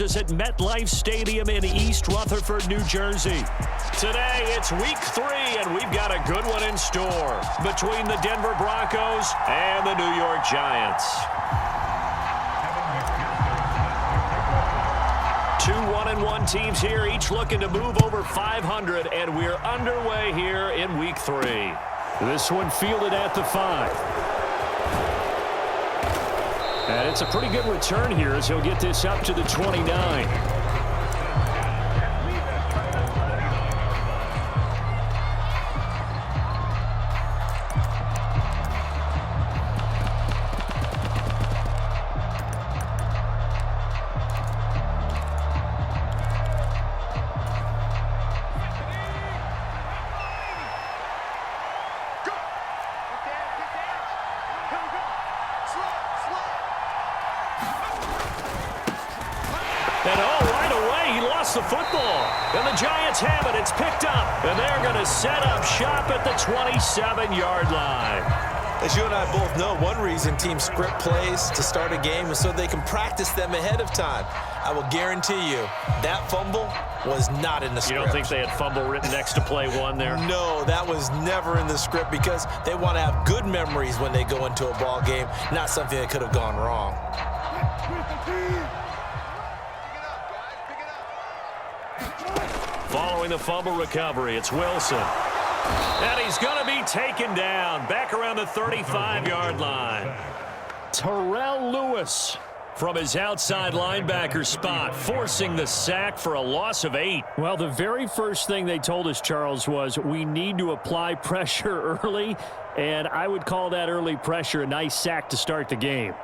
joins us at MetLife Stadium in East Rutherford, New Jersey. Today, it's week 3, and we've got a good one in store between the Denver Broncos and the New York Giants. 2 1-1 teams here, each looking to move over 500, and we're underway here in week 3. This one fielded at the 5. And it's a pretty good return here as he'll get this up to the 29. The football, and the Giants have it. It's picked up, and they're going to set up shop at the 27-yard line. As you and I both know, one reason teams script plays to start a game is so they can practice them ahead of time. I will guarantee you that fumble was not in the script. You don't think they had fumble written next to play 1 there? No, that was never in the script because they want to have good memories when they go into a ball game, not something that could have gone wrong. Following the fumble recovery, it's Wilson. And he's going to be taken down back around the 35-yard line. Terrell Lewis from his outside linebacker spot, forcing the sack for a loss of 8. Well, the very first thing they told us, Charles, was we need to apply pressure early, and I would call that early pressure a nice sack to start the game.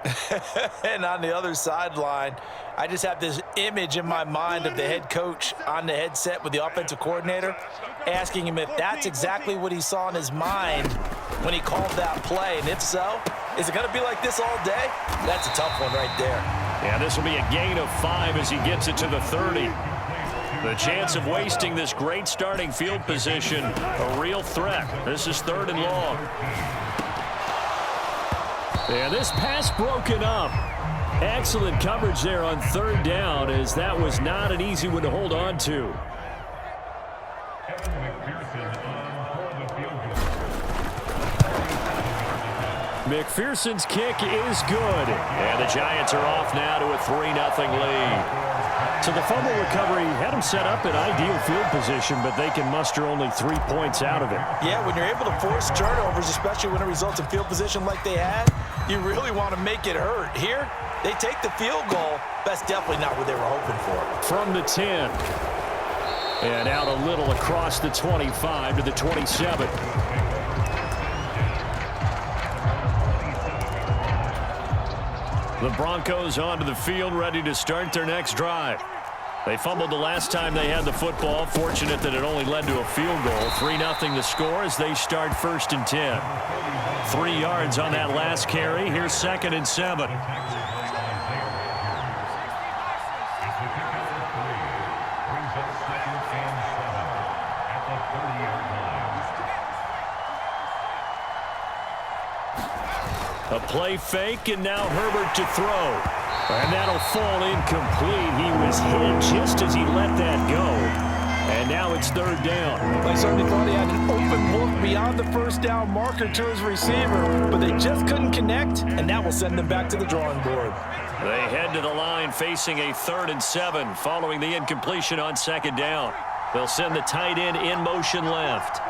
And on the other sideline, I just have this image in my mind of the head coach on the headset with the offensive coordinator asking him if that's exactly what he saw in his mind when he called that play. And if so, is it going to be like this all day? That's a tough one right there. Yeah, this will be a gain of 5 as he gets it to the 30. The chance of wasting this great starting field position, a real threat. This is 3rd and long. And this pass broken up. Excellent coverage there on 3rd down, as that was not an easy one to hold on to. McPherson's kick is good. And the Giants are off now to a 3-0 lead. So the fumble recovery had them set up in ideal field position, but they can muster only 3 points out of it. Yeah, when you're able to force turnovers, especially when it results in field position like they had, you really want to make it hurt. Here, they take the field goal. That's definitely not what they were hoping for. From the 10. And out a little across the 25 to the 27. The Broncos onto the field, ready to start their next drive. They fumbled the last time they had the football. Fortunate that it only led to a field goal. 3-0 the score as they start 1st and 10. 3 yards on that last carry. Here's 2nd and 7. A play fake, and now Herbert to throw. And that'll fall incomplete. He was hit just as he let that go. And now it's 3rd down. I certainly thought he had an open look beyond the 1st down marker to his receiver, but they just couldn't connect, and that will send them back to the drawing board. They head to the line facing a 3rd and 7 following the incompletion on 2nd down. They'll send the tight end in motion left.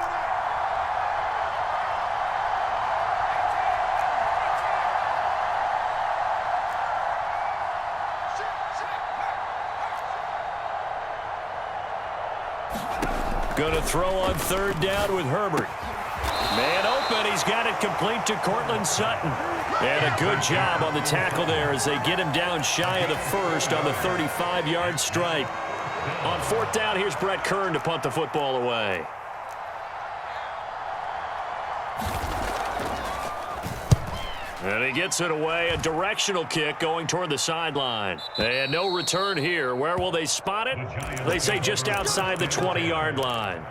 Going to throw on 3rd down with Herbert. Man open. He's got it complete to Cortland Sutton. And a good job on the tackle there as they get him down shy of the 1st on the 35-yard strike. On 4th down, here's Brett Kern to punt the football away. And he gets it away, a directional kick going toward the sideline. And no return here. Where will they spot it? They say just outside the 20-yard line.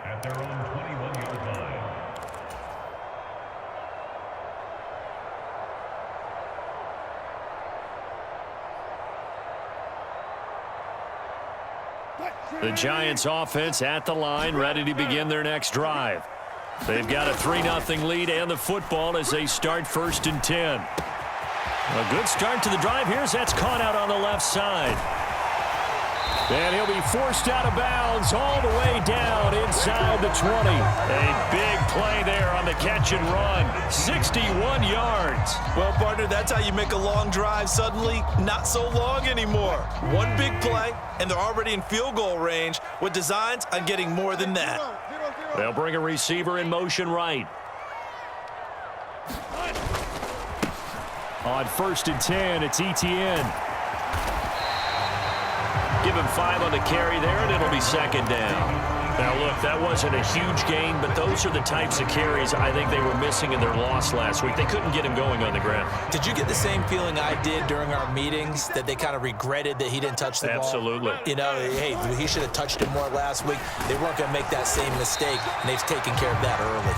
The Giants offense at the line, ready to begin their next drive. They've got a 3-0 lead and the football as they start 1st and 10. A good start to the drive. That's caught out on the left side. And he'll be forced out of bounds all the way down inside the 20. A big play there on the catch and run. 61 yards. Well, partner, that's how you make a long drive suddenly not so long anymore. One big play, and they're already in field goal range with designs on getting more than that. They'll bring a receiver in motion right. On 1st and 10, it's Etienne. Give him 5 on the carry there, and it'll be 2nd down. Now, look, that wasn't a huge gain, but those are the types of carries I think they were missing in their loss last week. They couldn't get him going on the ground. Did you get the same feeling I did during our meetings, that they kind of regretted that he didn't touch the ball? Absolutely. You know, hey, he should have touched it more last week. They weren't going to make that same mistake, and they've taken care of that early.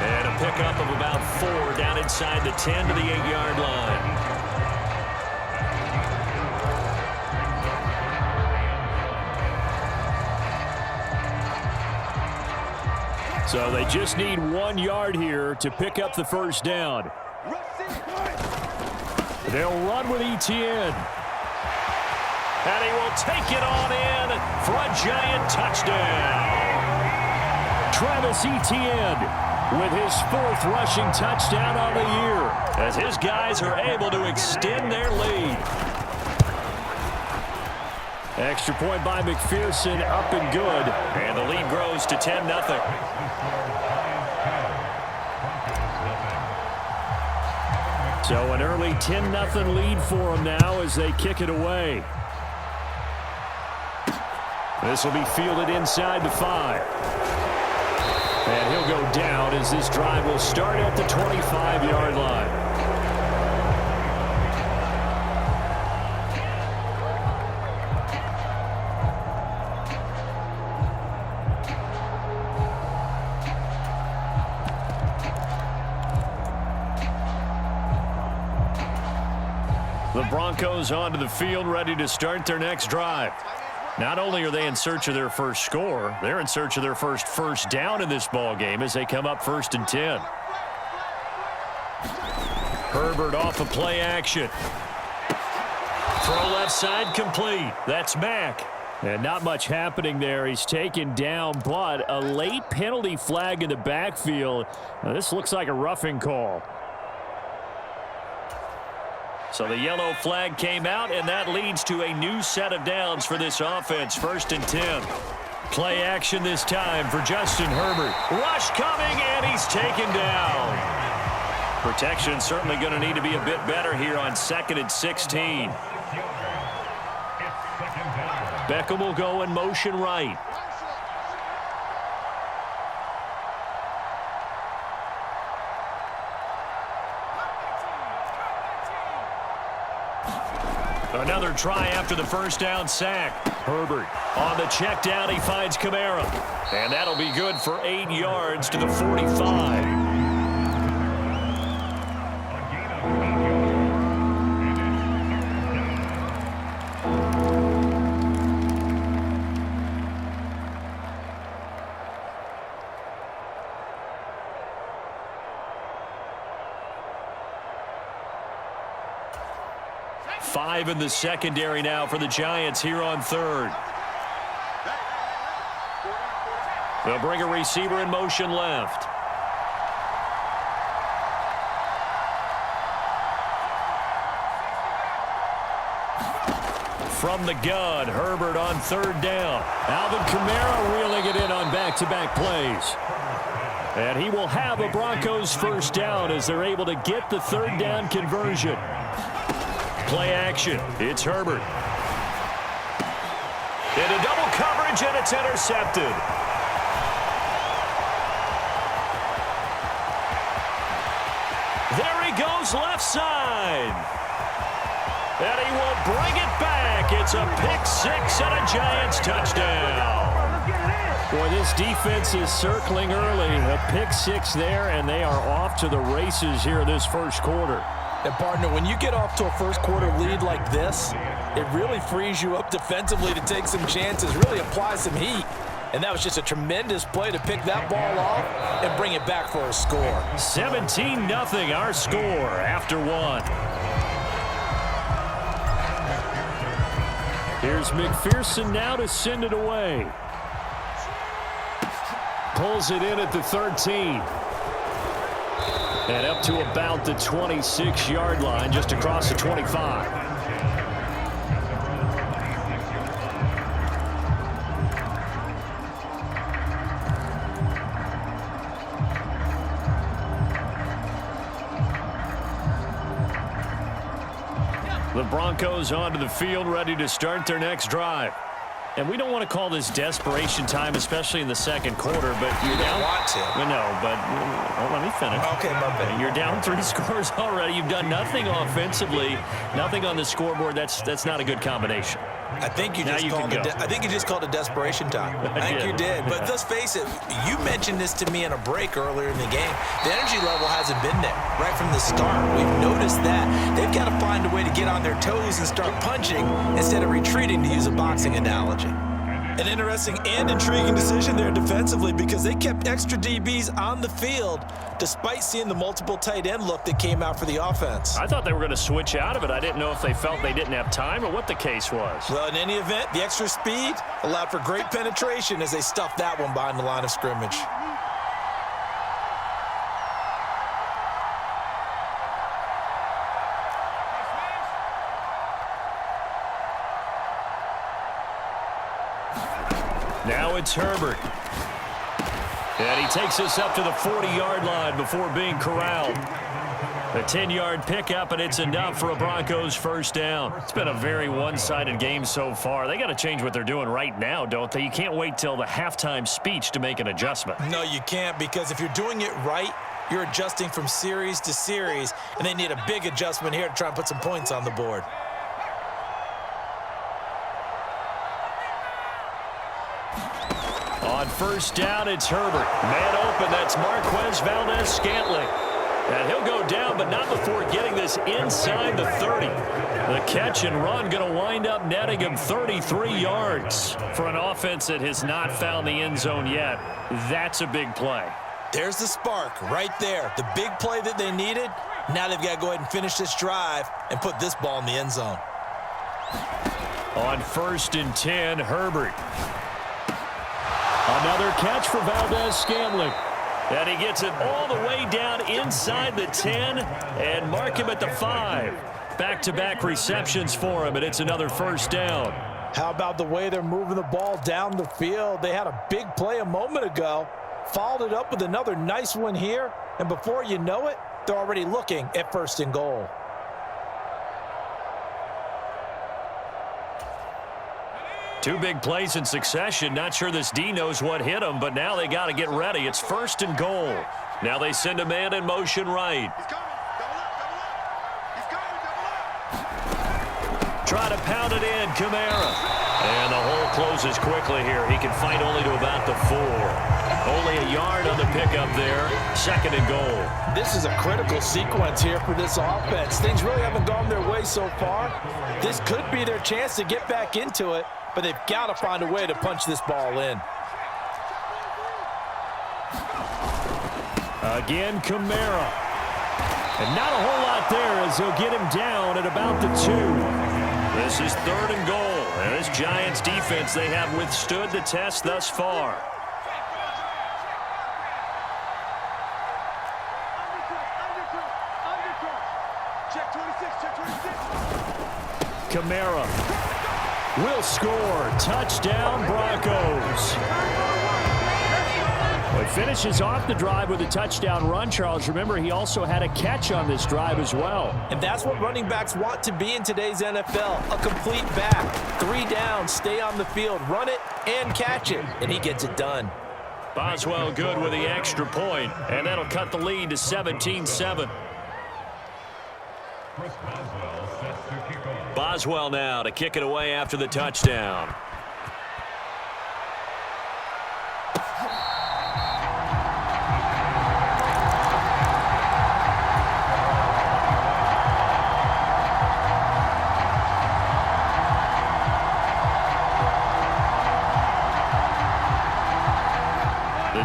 And a pickup of about 4 down inside the 10 to the 8-yard line. So they just need 1 yard here to pick up the 1st down. They'll run with Etienne. And he will take it on in for a Giant touchdown. Travis Etienne with his 4th rushing touchdown on the year as his guys are able to extend their lead. Extra point by McPherson, up and good. And the lead grows to 10-0. So an early 10-0 lead for them now as they kick it away. This will be fielded inside the 5. And he'll go down as this drive will start at the 25-yard line. The Broncos onto the field, ready to start their next drive. Not only are they in search of their first score, they're in search of their first down in this ball game as they come up 1st and 10. Herbert off of play action. Throw left side complete. That's Mack. And not much happening there. He's taken down, but a late penalty flag in the backfield. Now, this looks like a roughing call. So the yellow flag came out, and that leads to a new set of downs for this offense. 1st and 10. Play action this time for Justin Herbert. Rush coming, and he's taken down. Protection certainly going to need to be a bit better here on 2nd and 16. Beckham will go in motion right. Another try after the 1st down sack. Herbert on the check down. He finds Kamara. And that'll be good for 8 yards to the 45. Five in the secondary now for the Giants here on 3rd. They'll bring a receiver in motion left. From the gun, Herbert on 3rd down. Alvin Kamara reeling it in on back-to-back plays. And he will have a Broncos 1st down as they're able to get the 3rd down conversion. Play action. It's Herbert. Into double coverage, and it's intercepted. There he goes left side. And he will bring it back. It's a pick-6 and a Giants touchdown. Boy, this defense is circling early. A pick-6 there, and they are off to the races here this 1st quarter. And partner, when you get off to a first quarter lead like this, it really frees you up defensively to take some chances, really apply some heat. And that was just a tremendous play to pick that ball off and bring it back for a score. 17-0 our score after one. Here's McPherson now to send it away. Pulls it in at the 13. And up to about the 26-yard line, just across the 25. The Broncos onto the field, ready to start their next drive. And we don't want to call this desperation time, especially in the second quarter, but you're down. You don't want to. Well, no, but let me finish. Okay, my bad. You're down 3 scores already. You've done nothing offensively, nothing on the scoreboard. That's not a good combination. I think you just called it desperation time. I think you did. But let's face it, you mentioned this to me in a break earlier in the game. The energy level hasn't been there right from the start. We've noticed that. They've got to find a way to get on their toes and start punching instead of retreating, to use a boxing analogy. An interesting and intriguing decision there defensively, because they kept extra DBs on the field despite seeing the multiple tight end look that came out for the offense. I thought they were going to switch out of it. I didn't know if they felt they didn't have time or what the case was. Well, in any event, the extra speed allowed for great penetration as they stuffed that one behind the line of scrimmage. Now it's Herbert. And he takes us up to the 40-yard line before being corralled. A 10-yard pickup, and it's enough for a Broncos first down. It's been a very one-sided game so far. They got to change what they're doing right now, don't they? You can't wait till the halftime speech to make an adjustment. No, you can't, because if you're doing it right, you're adjusting from series to series, and they need a big adjustment here to try and put some points on the board. On first down, it's Herbert. Man open, that's Marquez Valdez-Scantling. And he'll go down, but not before getting this inside the 30. The catch and run going to wind up netting him 33 yards. For an offense that has not found the end zone yet, that's a big play. There's the spark right there. The big play that they needed. Now they've got to go ahead and finish this drive and put this ball in the end zone. On 1st and 10, Herbert. Another catch for Valdez-Scantling. And he gets it all the way down inside the 10 and mark him at the 5. Back-to-back receptions for him, and it's another first down. How about the way they're moving the ball down the field? They had a big play a moment ago, followed it up with another nice one here, and before you know it, they're already looking at 1st and goal. Two big plays in succession. Not sure this D knows what hit him, but now they got to get ready. It's 1st and goal. Now they send a man in motion right. Try to pound it in, Kamara. And the hole closes quickly here. He can fight only to about the 4. Only a yard on the pickup there. 2nd and goal. This is a critical sequence here for this offense. Things really haven't gone their way so far. This could be their chance to get back into it, but they've got to find a way to punch this ball in. Again, Kamara. And not a whole lot there as he'll get him down at about the 2. This is 3rd and goal. And this Giants defense, they have withstood the test thus far. Kamara will score. Touchdown, Broncos. Well, he finishes off the drive with a touchdown run, Charles. Remember, he also had a catch on this drive as well. And that's what running backs want to be in today's NFL, a complete back. 3 down, stay on the field, run it, and catch it. And he gets it done. Boswell good with the extra point, and that'll cut the lead to 17-7. Boswell now to kick it away after the touchdown.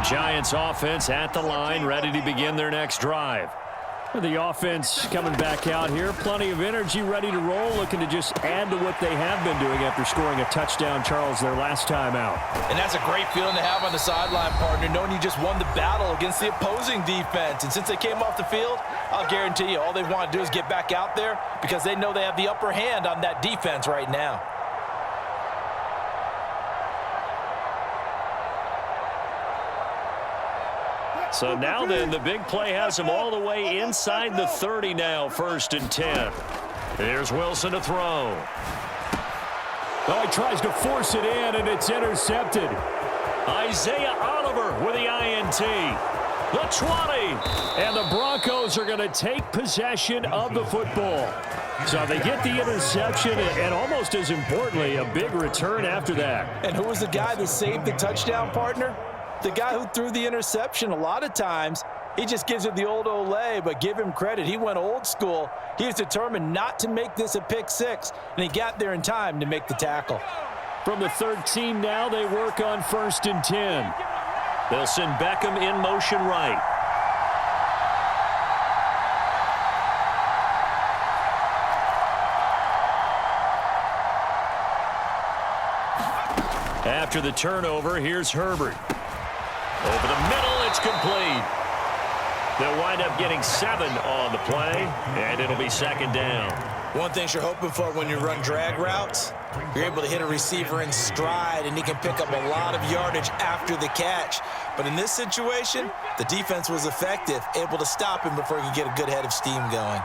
Giants offense at the line, ready to begin their next drive. The offense coming back out here. Plenty of energy, ready to roll, looking to just add to what they have been doing after scoring a touchdown, Charles, their last time out. And that's a great feeling to have on the sideline, partner, knowing you just won the battle against the opposing defense. And since they came off the field, I'll guarantee you all they want to do is get back out there because they know they have the upper hand on that defense right now. So now then, the big play has him all the way inside the 30 now, 1st and 10. Here's Wilson to throw. Oh, he tries to force it in, and it's intercepted. Isaiah Oliver with the INT. The 20. And the Broncos are going to take possession of the football. So they get the interception, and almost as importantly, a big return after that. And who was the guy that saved the touchdown, partner? The guy who threw the interception. A lot of times, he just gives it the old Olay, but give him credit. He went old school. He was determined not to make this a pick six, and he got there in time to make the tackle. From the 13 now, they work on 1st and 10. They'll send Beckham in motion right. After the turnover, here's Herbert. Over the middle, it's complete. They'll wind up getting 7 on the play, and it'll be 2nd down. One thing you're hoping for when you run drag routes, you're able to hit a receiver in stride, and he can pick up a lot of yardage after the catch. But in this situation, the defense was effective, able to stop him before he could get a good head of steam going.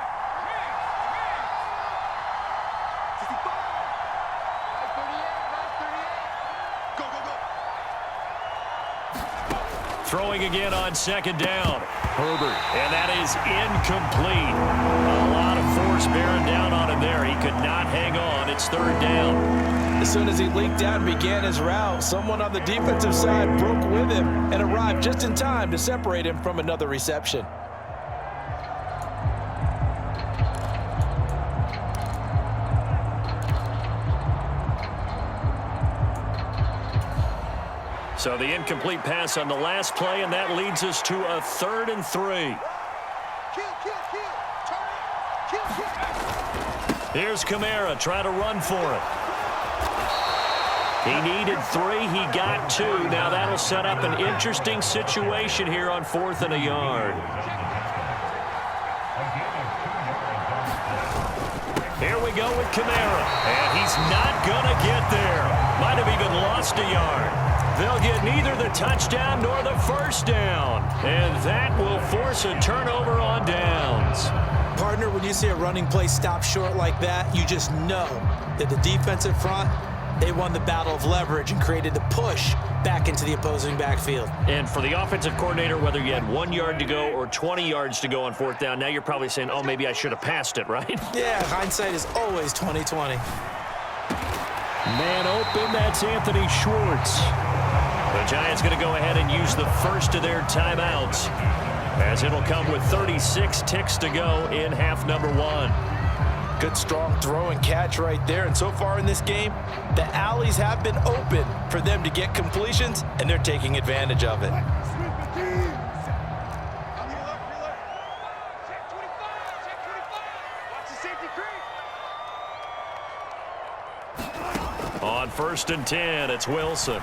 Throwing again on 2nd down. Herbert, and that is incomplete. A lot of force bearing down on him there. He could not hang on. It's 3rd down. As soon as he leaked out and began his route, someone on the defensive side broke with him and arrived just in time to separate him from another reception. So the incomplete pass on the last play, and that leads us to a 3rd and 3. Here's Kamara, try to run for it. He needed 3, he got 2. Now that'll set up an interesting situation here on 4th and a yard. Here we go with Kamara, and he's not gonna get there. Might have even lost a yard. They'll get neither the touchdown nor the 1st down. And that will force a turnover on downs. Partner, when you see a running play stop short like that, you just know that the defensive front, they won the battle of leverage and created the push back into the opposing backfield. And for the offensive coordinator, whether you had 1 yard to go or 20 yards to go on 4th down, now you're probably saying, oh, maybe I should have passed it, right? Yeah, hindsight is always 20/20. Man open, that's Anthony Schwartz. The Giants going to go ahead and use the first of their timeouts, as it'll come with 36 ticks to go in half number 1. Good strong throw and catch right there. And so far in this game, the alleys have been open for them to get completions, and they're taking advantage of it. On 1st and 10, it's Wilson.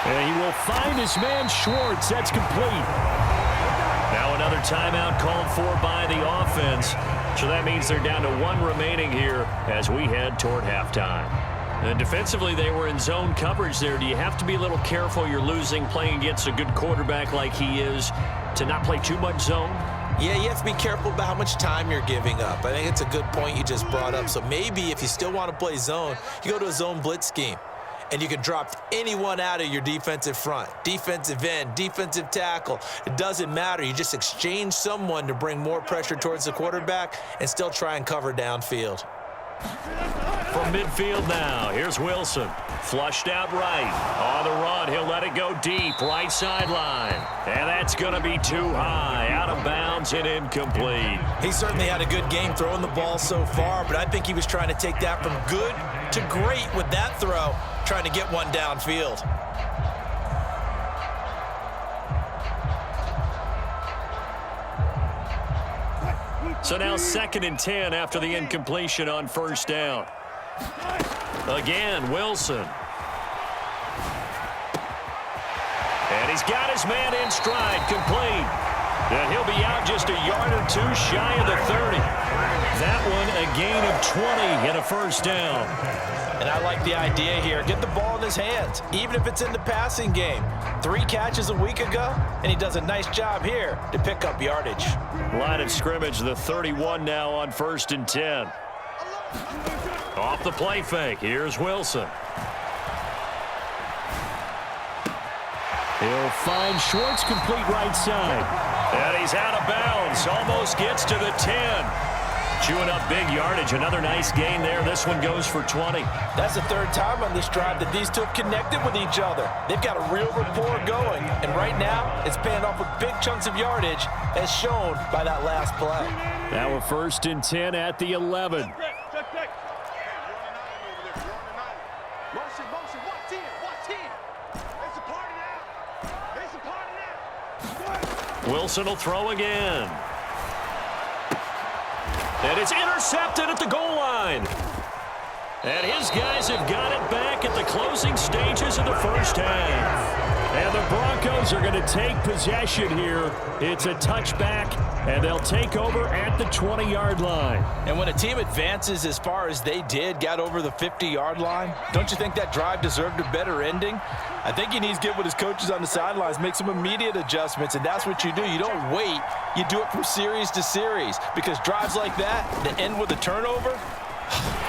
And he will find his man Schwartz. That's complete. Now another timeout called for by the offense. So that means they're down to 1 remaining here as we head toward halftime. And defensively, they were in zone coverage there. Do you have to be a little careful? You're losing, playing against a good quarterback like he is, to not play too much zone? Yeah, you have to be careful about how much time you're giving up. I think it's a good point you just brought up. So maybe if you still want to play zone, you go to a zone blitz scheme. And you can drop anyone out of your defensive front, defensive end, defensive tackle. It doesn't matter. You just exchange someone to bring more pressure towards the quarterback and still try and cover downfield. From midfield now, here's Wilson. Flushed out right. On the run, he'll let it go deep, right sideline. And that's going to be too high, out of bounds and incomplete. He certainly had a good game throwing the ball so far, but I think he was trying to take that from good to great with that throw, trying to get one downfield. So now 2nd and 10 after the incompletion on 1st down. Again, Wilson. And he's got his man in stride, complete. And he'll be out just a yard or two shy of the 30. That one a gain of 20 and a 1st down. And I like the idea here. Get the ball in his hands, even if it's in the passing game. 3 catches a week ago, and he does a nice job here to pick up yardage. Line of scrimmage, the 31 now on 1st and 10. Off the play fake, here's Wilson. He'll find Schwartz, complete right side. And he's out of bounds, almost gets to the 10. Chewing up big yardage, another nice gain there. This one goes for 20. That's the 3rd time on this drive that these two have connected with each other. They've got a real rapport going, and right now it's paying off with big chunks of yardage as shown by that last play. Now we're 1st and 10 at the 11. Wilson will throw again. And it's intercepted at the goal line. And his guys have got it back at the closing stages of the 1st half. And the Broncos are going to take possession here. It's a touchback, and they'll take over at the 20-yard line. And when a team advances as far as they did, got over the 50-yard line, don't you think that drive deserved a better ending? I think he needs to get with his coaches on the sidelines, make some immediate adjustments, and that's what you do. You don't wait. You do it from series to series, because drives like that end with a turnover,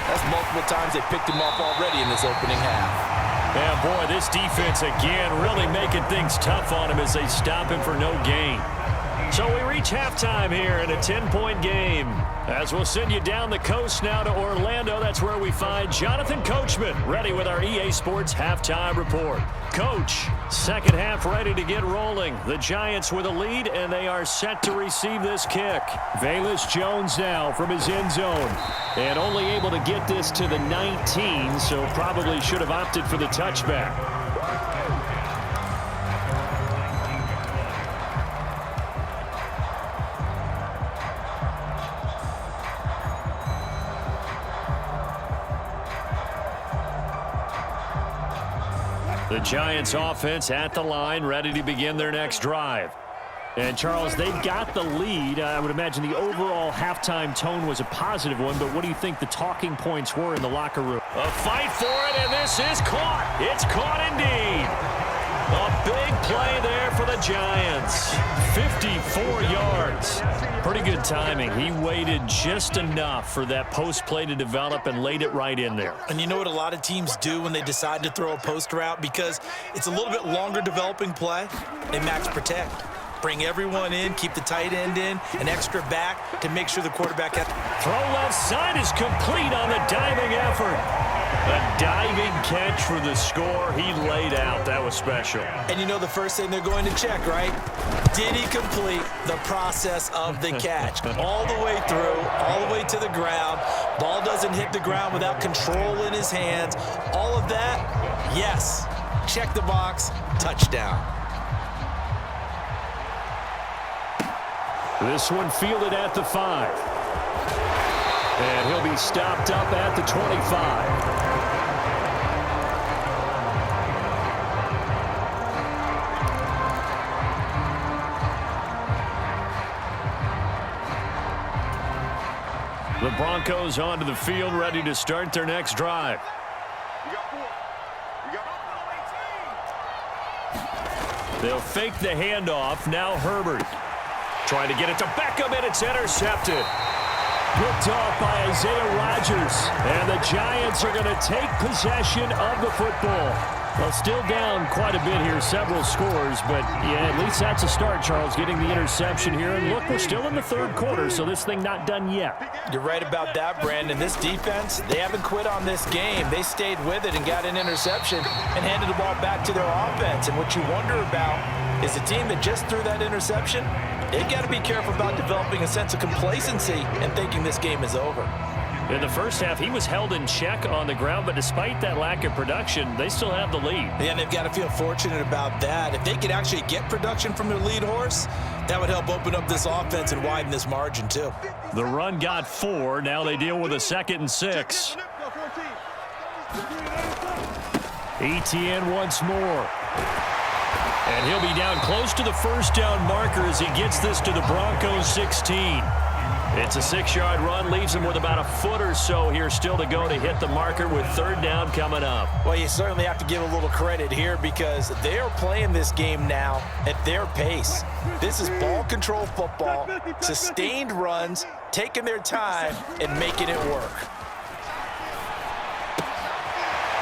that's multiple times they picked him off already in this opening half. And boy, this defense again really making things tough on him as they stop him for no gain. So we reach halftime here in a 10-point game. As we'll send you down the coast now to Orlando, that's where we find Jonathan Coachman ready with our EA Sports halftime report. Coach, 2nd half ready to get rolling. The Giants with a lead, and they are set to receive this kick. Velus Jones now from his end zone. And only able to get this to the 19, so probably should have opted for the touchback. The Giants offense at the line, ready to begin their next drive. And, Charles, they've got the lead. I would imagine the overall halftime tone was a positive one, but what do you think the talking points were in the locker room? A fight for it, and this is caught. It's caught indeed. A big play there for the Giants. 54 yards. Pretty good timing. He waited just enough for that post play to develop and laid it right in there. And you know what a lot of teams do when they decide to throw a post route? Because it's a little bit longer developing play, they max protect. Bring everyone in, keep the tight end in, an extra back to make sure the quarterback has... Throw left side is complete on the diving effort. A diving catch for the score. He laid out. That was special. And you know the first thing they're going to check, right? Did he complete the process of the catch? All the way through, all the way to the ground. Ball doesn't hit the ground without control in his hands. All of that, yes. Check the box, touchdown. This one fielded at the 5. And he'll be stopped up at the 25. The Broncos onto the field, ready to start their next drive. They'll fake the handoff. Now Herbert trying to get it to Beckham, and it's intercepted. Picked off by Isaiah Rodgers. And the Giants are going to take possession of the football. Well, still down quite a bit here, several scores, but yeah, at least that's a start, Charles, getting the interception here. And look, we're still in the 3rd quarter, so this thing not done yet. You're right about that, Brandon. This defense, they haven't quit on this game. They stayed with it and got an interception and handed the ball back to their offense. And what you wonder about is a team that just threw that interception, they've got to be careful about developing a sense of complacency and thinking this game is over. In the first half, he was held in check on the ground, but despite that lack of production, they still have the lead. Yeah, and they've got to feel fortunate about that. If they could actually get production from their lead horse, that would help open up this offense and widen this margin, too. The run got 4. Now they deal with a 2nd and 6. Etienne once more. And he'll be down close to the first down marker as he gets this to the Broncos 16. It's a 6-yard run, leaves him with about a foot or so here still to go to hit the marker with 3rd down coming up. Well, you certainly have to give a little credit here because they are playing this game now at their pace. This is ball control football, sustained runs, taking their time and making it work.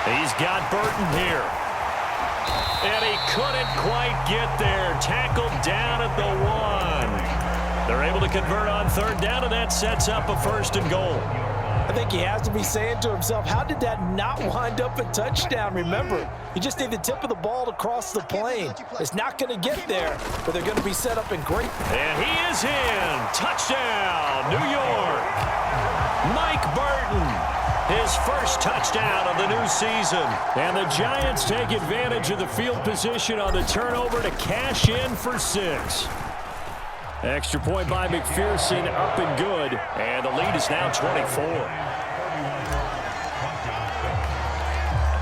He's got Burton here. And he couldn't quite get there. Tackled down at the 1. They're able to convert on 3rd down, and that sets up a 1st and goal. I think he has to be saying to himself, how did that not wind up a touchdown? Remember, you just need the tip of the ball to cross the plane. It's not going to get there, but they're going to be set up in great. And he is in. Touchdown, New York. Mike Burton, his first touchdown of the new season. And the Giants take advantage of the field position on the turnover to cash in for 6. Extra point by McPherson, up and good. And the lead is now 24.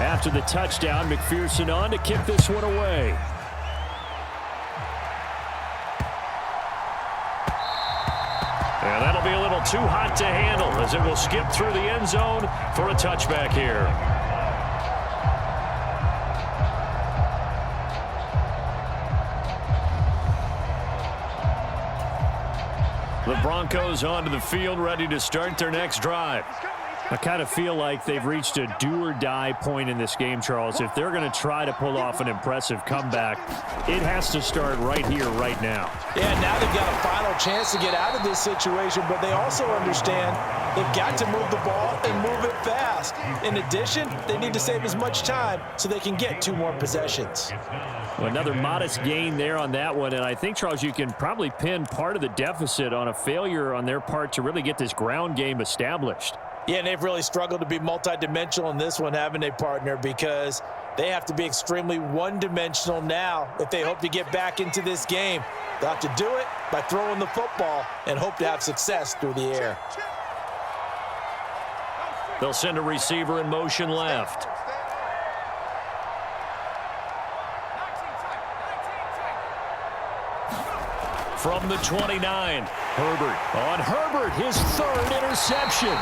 After the touchdown, McPherson on to kick this one away. And that'll be a little too hot to handle as it will skip through the end zone for a touchback here. The Broncos onto the field, ready to start their next drive. I kind of feel like they've reached a do-or-die point in this game, Charles. If they're going to try to pull off an impressive comeback, it has to start right here, right now. Yeah, now they've got a final chance to get out of this situation, but they also understand they've got to move the ball and move it fast. In addition, they need to save as much time so they can get 2 more possessions. Well, another modest gain there on that one, and I think, Charles, you can probably pin part of the deficit on a failure on their part to really get this ground game established. Yeah, and they've really struggled to be multidimensional in this one, haven't they, partner? Because they have to be extremely one-dimensional now if they hope to get back into this game. They'll have to do it by throwing the football and hope to have success through the air. They'll send a receiver in motion left. From the 29, Herbert. On Herbert, his 3rd interception.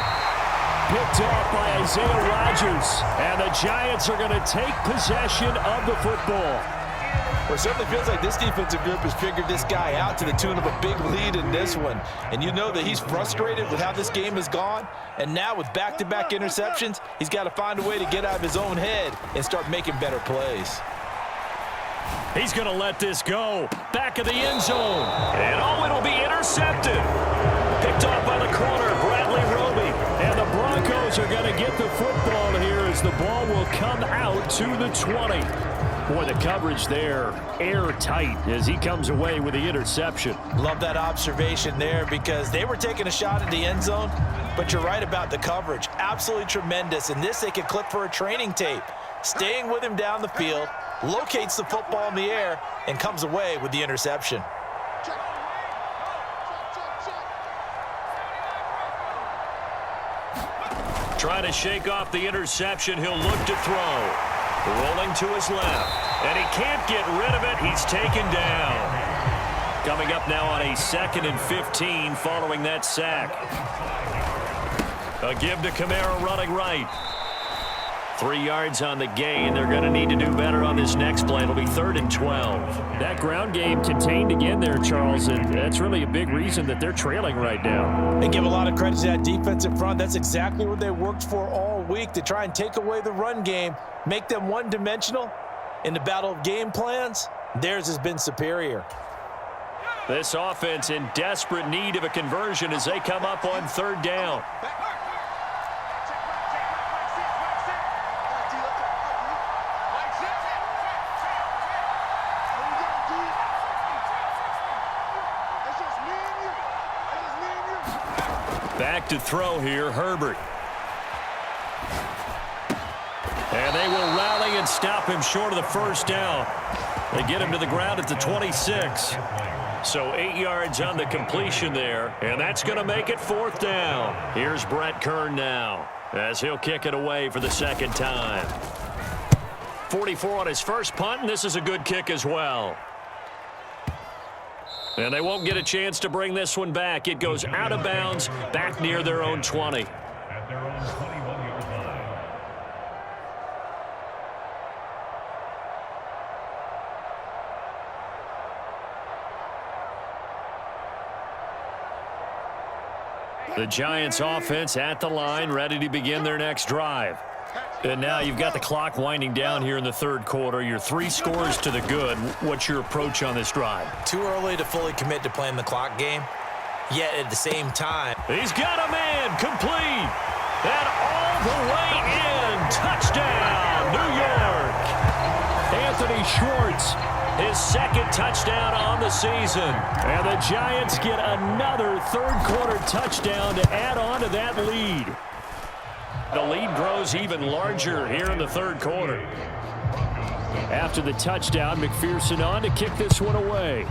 Picked off by Isaiah Rodgers. And the Giants are going to take possession of the football. Well, it certainly feels like this defensive group has figured this guy out to the tune of a big lead in this one. And you know that he's frustrated with how this game has gone. And now with back-to-back interceptions, he's got to find a way to get out of his own head and start making better plays. He's going to let this go. Back of the end zone. And oh, it'll be intercepted. Picked off by the corner, Bradley Roby. And the Broncos are going to get the football here as the ball will come out to the 20. Boy, the coverage there, airtight as he comes away with the interception. Love that observation there because they were taking a shot at the end zone, but you're right about the coverage. Absolutely tremendous. And this they could clip for a training tape. Staying with him down the field, locates the football in the air, and comes away with the interception. Trying to shake off the interception, he'll look to throw. Rolling to his left, and he can't get rid of it. He's taken down. Coming up now on a 2nd and 15 following that sack. A give to Kamara running right. 3 yards on the gain. They're going to need to do better on this next play. It'll be 3rd and 12. That ground game contained again there, Charles, and that's really a big reason that they're trailing right now. They give a lot of credit to that defensive front. That's exactly what they worked for all week, to try and take away the run game, make them one-dimensional. In the battle of game plans, theirs has been superior. This offense in desperate need of a conversion as they come up on 3rd down. Back to throw here, Herbert. And they will rally and stop him short of the first down. They get him to the ground at the 26. So 8 yards on the completion there, and that's going to make it 4th down. Here's Brett Kern now as he'll kick it away for the second time. 44 on his first punt, and this is a good kick as well. And they won't get a chance to bring this one back. It goes out of bounds back near their own 20. At their own 21-yard line. The Giants offense at the line, ready to begin their next drive. And now you've got the clock winding down here in the third quarter. You're 3 scores to the good. What's your approach on this drive? Too early to fully commit to playing the clock game, yet at the same time. He's got a man, complete, and all the way in. Touchdown, New York. Anthony Schwartz, his second touchdown on the season. And the Giants get another third-quarter touchdown to add on to that lead. The lead grows even larger here in the third quarter. After the touchdown, McPherson on to kick this one away.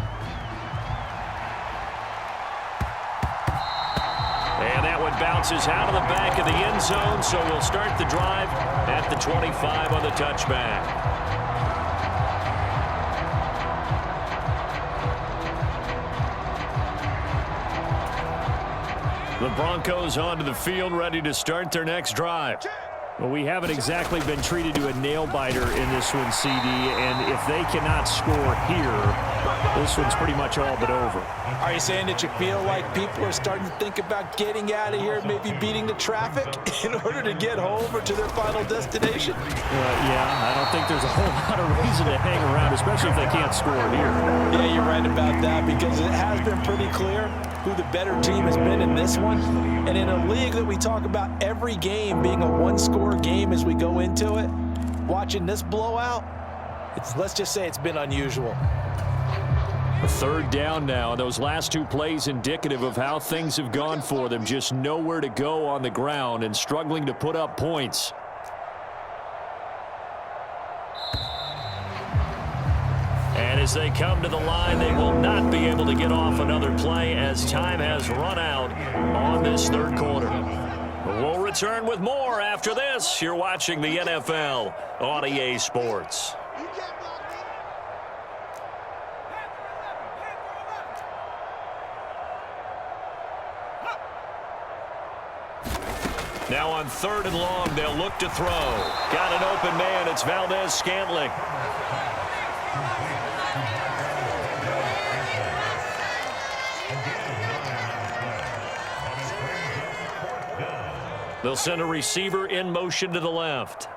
And that one bounces out of the back of the end zone, so we'll start the drive at the 25 on the touchback. The Broncos onto the field, ready to start their next drive. Well, we haven't exactly been treated to a nail-biter in this one, CD, and if they cannot score here, this one's pretty much all but over. Are you saying that you feel like people are starting to think about getting out of here, maybe beating the traffic in order to get home or to their final destination? Yeah, I don't think there's a whole lot of reason to hang around, especially if they can't score here. Yeah, you're right about that, because it has been pretty clear who the better team has been in this one. And in a league that we talk about every game being a one-score game as we go into it, watching this blowout, let's just say it's been unusual. A third down now, and those last 2 plays indicative of how things have gone for them. Just nowhere to go on the ground and struggling to put up points. And as they come to the line, they will not be able to get off another play as time has run out on this third quarter. We'll return with more after this. You're watching the NFL on EA Sports. Now on 3rd and long, they'll look to throw. Got an open man. It's Valdez-Scantling. They'll send a receiver in motion to the left.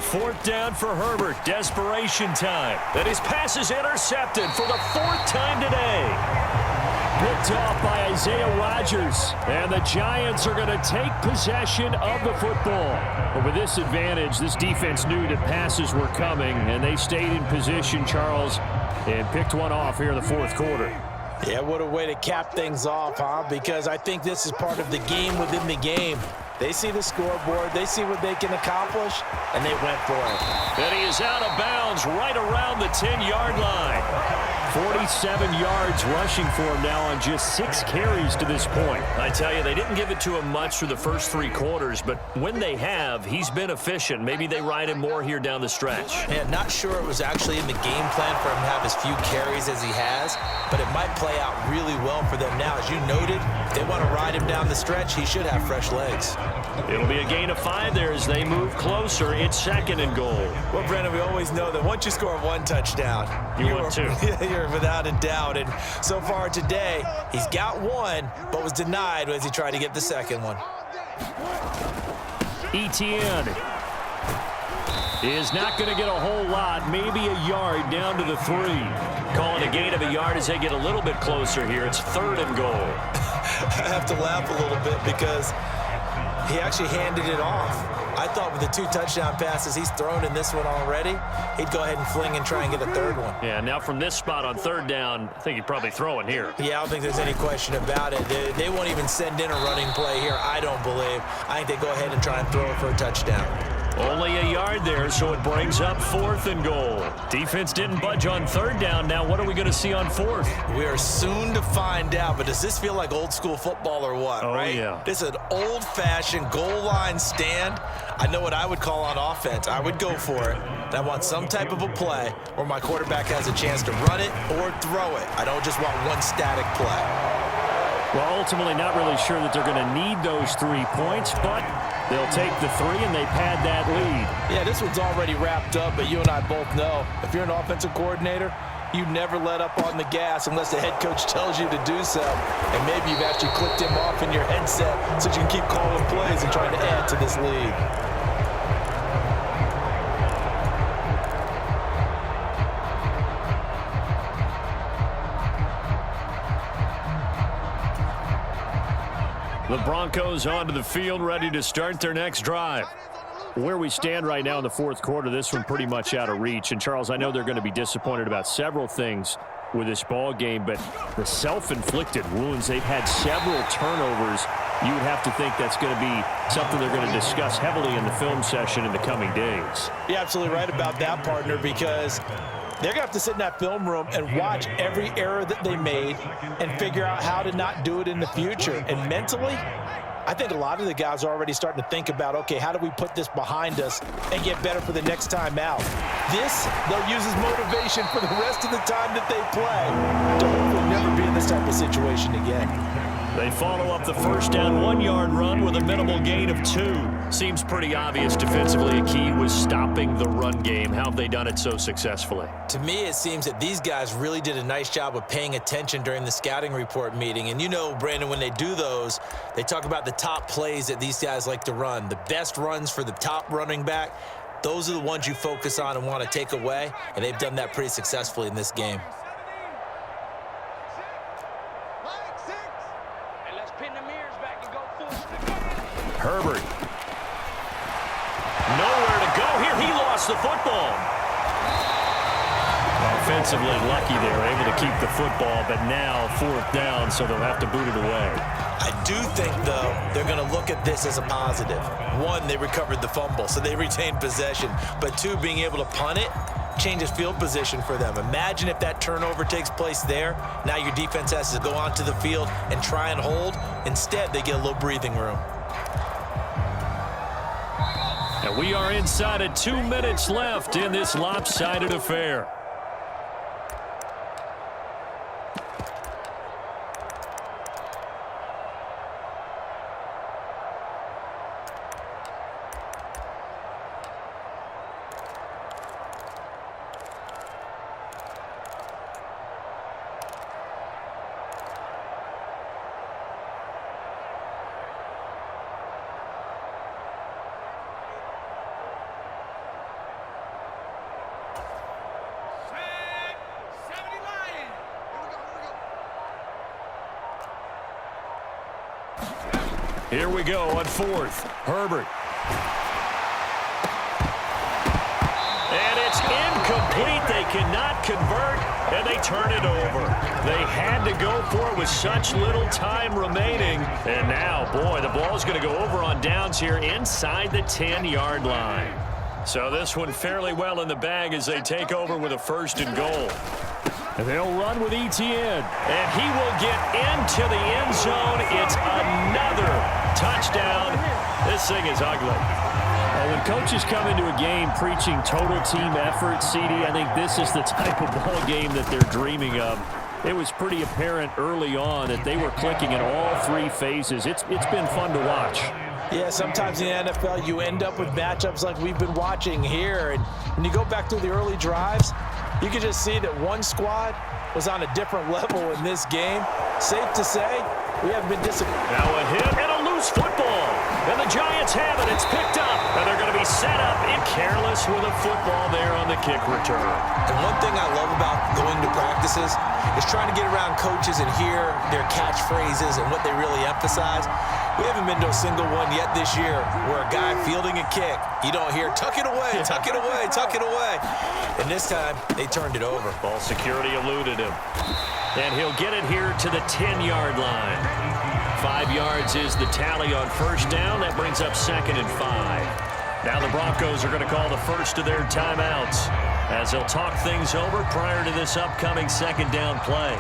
Fourth down for Herbert. Desperation time. And his pass is intercepted for the 4th time today. Picked off by Isaiah Rodgers. And the Giants are going to take possession of the football. But with this advantage, this defense knew that passes were coming, and they stayed in position, Charles, and picked one off here in the 4th quarter. Yeah, what a way to cap things off, huh? Because I think this is part of the game within the game. They see the scoreboard, they see what they can accomplish, and they went for it. And he is out of bounds right around the 10-yard line. 47 yards rushing for him now on just 6 carries to this point. I tell you, they didn't give it to him much through the first 3 quarters, but when they have, he's been efficient. Maybe they ride him more here down the stretch. Yeah, not sure it was actually in the game plan for him to have as few carries as he has, but it might play out really well for them now. As you noted, if they want to ride him down the stretch, he should have fresh legs. It'll be a gain of 5 there as they move closer. It's 2nd and goal. Well, Brandon, we always know that once you score 1 touchdown, you want 2. You're without a doubt. And so far today, he's got 1, but was denied as he tried to get the 2nd one. Etienne is not going to get a whole lot, maybe a yard down to the 3. Calling a gain of a yard as they get a little bit closer here. It's 3rd and goal. I have to laugh a little bit because he actually handed it off. I thought with the 2 touchdown passes he's thrown in this one already, he'd go ahead and fling and try and get a 3rd one. Yeah, now from this spot on 3rd down, I think he'd probably throw it here. Yeah, I don't think there's any question about it. They won't even send in a running play here, I don't believe. I think they go ahead and try and throw it for a touchdown. Only a yard there, so it brings up 4th and goal. Defense didn't budge on 3rd down. Now what are we going to see on 4th? We are soon to find out, but does this feel like old school football or what, right? Yeah. This is an old-fashioned goal line stand. I know what I would call on offense. I would go for it. And I want some type of a play where my quarterback has a chance to run it or throw it. I don't just want one static play. Well, ultimately not really sure that they're going to need those 3 points, but they'll take the 3 and they pad that lead. Yeah, this one's already wrapped up, but you and I both know if you're an offensive coordinator, you never let up on the gas unless the head coach tells you to do so. And maybe you've actually clicked him off in your headset so you can keep calling plays and trying to add to this lead. The Broncos onto the field, ready to start their next drive. Where we stand right now in the 4th quarter, this one pretty much out of reach. And, Charles, I know they're going to be disappointed about several things with this ball game, but the self-inflicted wounds, they've had several turnovers. You would have to think that's going to be something they're going to discuss heavily in the film session in the coming days. You're absolutely right about that, partner, because they're going to have to sit in that film room and watch every error that they made and figure out how to not do it in the future. And mentally, I think a lot of the guys are already starting to think about, okay, how do we put this behind us and get better for the next time out? This, they'll use as motivation for the rest of the time that they play to hopefully never be in this type of situation again. They follow up the 1st down 1-yard run with a minimal gain of 2. Seems pretty obvious defensively a key was stopping the run game. How have they done it so successfully? To me, it seems that these guys really did a nice job of paying attention during the scouting report meeting. And you know, Brandon, when they do those, they talk about the top plays that these guys like to run, the best runs for the top running back. Those are the ones you focus on and want to take away, and they've done that pretty successfully in this game. Herbert. Nowhere to go here. He lost the football. Offensively lucky they were able to keep the football, but now 4th down, so they'll have to boot it away. I do think, though, they're going to look at this as a positive. 1, they recovered the fumble, so they retained possession. But 2, being able to punt it changes field position for them. Imagine if that turnover takes place there. Now your defense has to go onto the field and try and hold. Instead, they get a little breathing room. And we are inside of 2 minutes left in this lopsided affair. Here we go on 4th. Herbert. And it's incomplete. They cannot convert, and they turn it over. They had to go for it with such little time remaining. And now, boy, the ball's going to go over on downs here inside the 10-yard line. So this one fairly well in the bag as they take over with a 1st and goal. They'll run with Etienne. And he will get into the end zone. It's another touchdown. This thing is ugly. Well, when coaches come into a game preaching total team effort, CD, I think this is the type of ball game that they're dreaming of. It was pretty apparent early on that they were clicking in all 3 phases. It's been fun to watch. Yeah, sometimes in the NFL you end up with matchups like we've been watching here. And when you go back through the early drives, you can just see that one squad was on a different level in this game. Safe to say, we haven't been disappointed. Now a hit and a loose football. And the Giants have it. It's picked up. And they're going to be set up and careless with a football there on the kick return. And one thing I love about going to practices is trying to get around coaches and hear their catchphrases and what they really emphasize. We haven't been to a single one yet this year where a guy fielding a kick, you don't hear, tuck it away, tuck it away, tuck it away. And this time, they turned it over. Ball security eluded him. And he'll get it here to the 10-yard line. 5 yards is the tally on first down. That brings up 2nd and 5. Now the Broncos are going to call the first of their timeouts as they'll talk things over prior to this upcoming 2nd down play.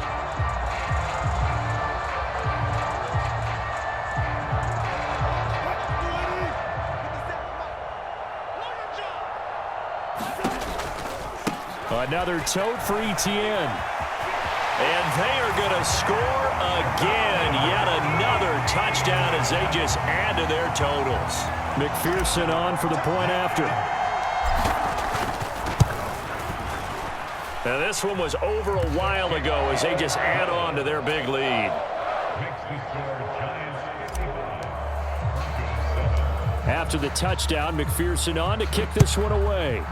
Another tote for ETN. And they are going to score again. Yet another touchdown as they just add to their totals. McPherson on for the point after. Now this one was over a while ago as they just add on to their big lead. After the touchdown, McPherson on to kick this one away.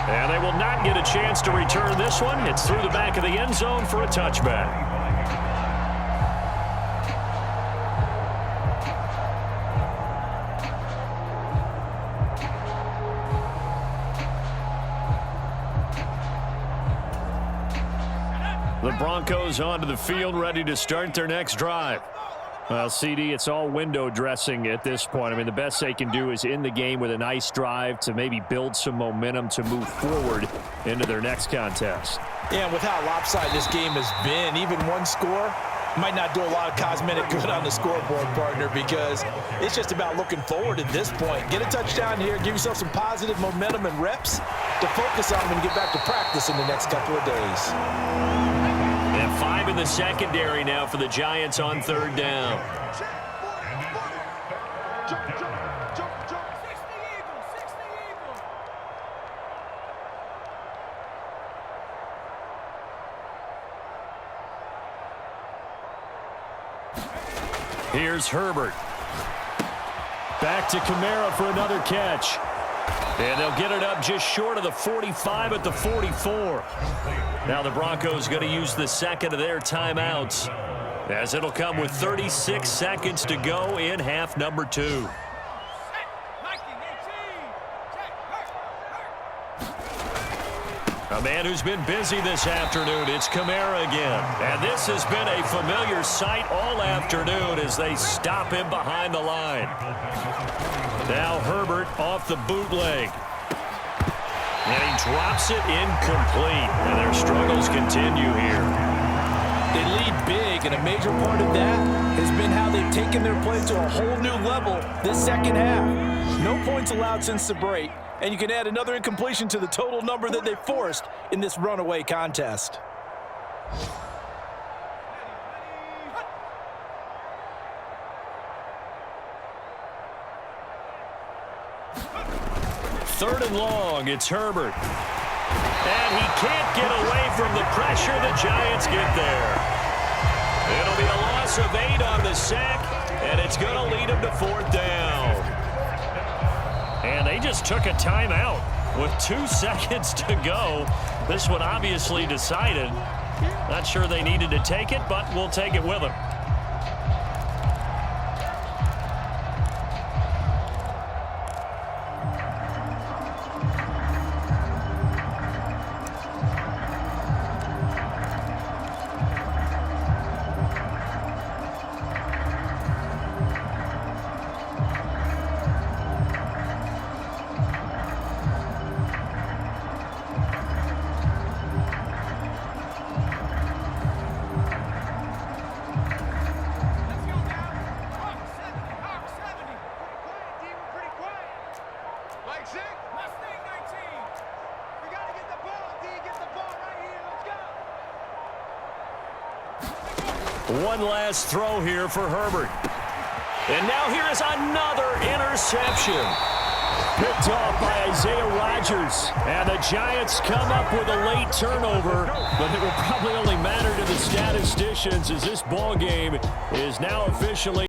And they will not get a chance to return this one. It's through the back of the end zone for a touchback. The Broncos onto the field, ready to start their next drive. Well, CD, it's all window dressing at this point. I mean, the best they can do is in the game with a nice drive to maybe build some momentum to move forward into their next contest. Yeah, and with how lopsided this game has been, even one score might not do a lot of cosmetic good on the scoreboard, partner, because it's just about looking forward at this point. Get a touchdown here, give yourself some positive momentum and reps to focus on when you get back to practice in the next couple of days. And 5 in the secondary now for the Giants on 3rd down. Here's Herbert. Back to Kamara for another catch. And they'll get it up just short of the 45 at the 44. Now the Broncos going to use the 2nd of their timeouts as it'll come with 36 seconds to go in half number 2. A man who's been busy this afternoon, it's Kamara again. And this has been a familiar sight all afternoon as they stop him behind the line. Now Herbert off the bootleg. And he drops it incomplete. And their struggles continue here. They lead big, and a major part of that has been how they've taken their play to a whole new level this second half. No points allowed since the break, and you can add another incompletion to the total number that they forced in this runaway contest. Third and long, it's Herbert. And he can't get away from the pressure. The Giants get there. It'll be a loss of 8 on the sack, and it's going to lead him to 4th down. And they just took a timeout with 2 seconds to go. This one obviously decided. Not sure they needed to take it, but we'll take it with them. One last throw here for Herbert. And now here is another interception. Picked off by Isaiah Rodgers. And the Giants come up with a late turnover, but it will probably only matter to the statisticians as this ball game is now officially